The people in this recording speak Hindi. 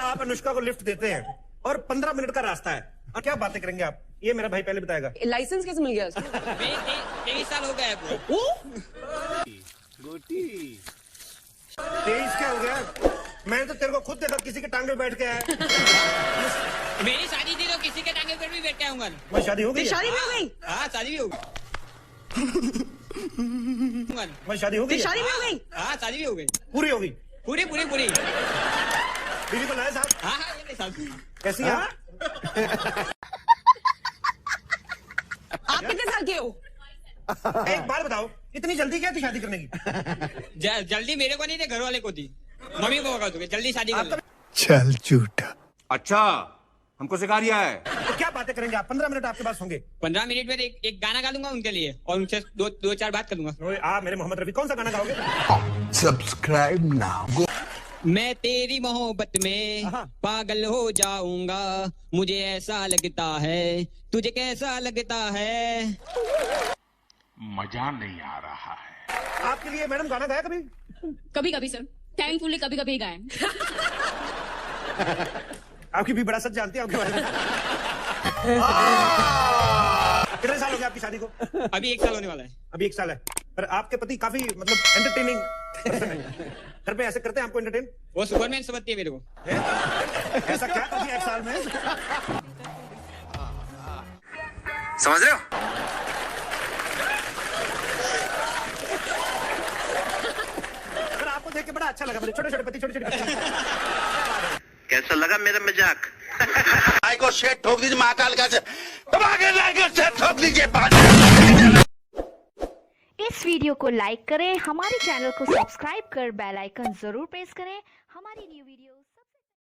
आप अनुष्का को लिफ्ट देते हैं और 15 मिनट का रास्ता है, और क्या बातें करेंगे आप? ये मेरा भाई पहले बताएगा। लाइसेंस कैसे मिल गया उसको? 23 साल हो गए आपको। 23 क्या हो गया? मैंने तो तेरे को खुद देखा किसी के टांगे पे बैठ के आया। मेरी शादी थी तो किसी के टांगे पर भी बैठ के आऊंगा। मैं शादी हो गई? शादी भी हो गई? हाँ शादी भी हो गई। मैं शादी हो गई? शादी भी हो गई? हाँ शादी भी हो गई। पूरी हो गई? पूरी पूरी पूरी। बीवी को लाया साहब? हाँ हाँ ये साहब। कैसी है? आप कितने साल के हो? एक बार बताओ, इतनी जल्दी क्या थी शादी करने की? जल्दी मेरे को नहीं थे, घर वाले को थी। मम्मी को होगा जल्दी शादी कर लो। चल झूठा। अच्छा, हमको सिखा रिया है। तो क्या बातें करेंगे आप? 15 मिनट आपके पास होंगे। 15 मिनट में एक गाना गा दूंगा उनके लिए और उनसे दो चार बात कर दूंगा। मेरे मोहम्मद रफी, कौन सा गाना गाओगे? Subscribe now. मैं तेरी मोहब्बत में पागल हो जाऊंगा, मुझे ऐसा लगता है, तुझे कैसा लगता है? मजा नहीं आ रहा है। आपके लिए मैडम गाना गाया कभी? कभी कभी सर, थैंकफुली कभी कभी गाए। आपकी भी बड़ा सच जानती है आपके बारे में। कितने साल हो गए आपकी शादी को? अभी 1 साल होने वाला है। अभी 1 साल है, पर आपके पति काफी मतलब एंटरटेनिंग घर पे ऐसे करते हैं आपको एंटरटेन? वो सुपरमैन समझती है मेरे को। ऐसा क्या कर दिया 1 साल में? समझ रहे हो? पर आपको देख के बड़ा अच्छा लगा, मेरे छोटे छोटे पति, छोटे छोटे। कैसा लगा मेरा मजाक? भाई को शेट ठोक दीजिए, महाकाल का से ठोक दीजिए। इस वीडियो को लाइक करें, हमारे चैनल को सब्सक्राइब कर बेल आइकन जरूर प्रेस करें हमारी न्यू वीडियो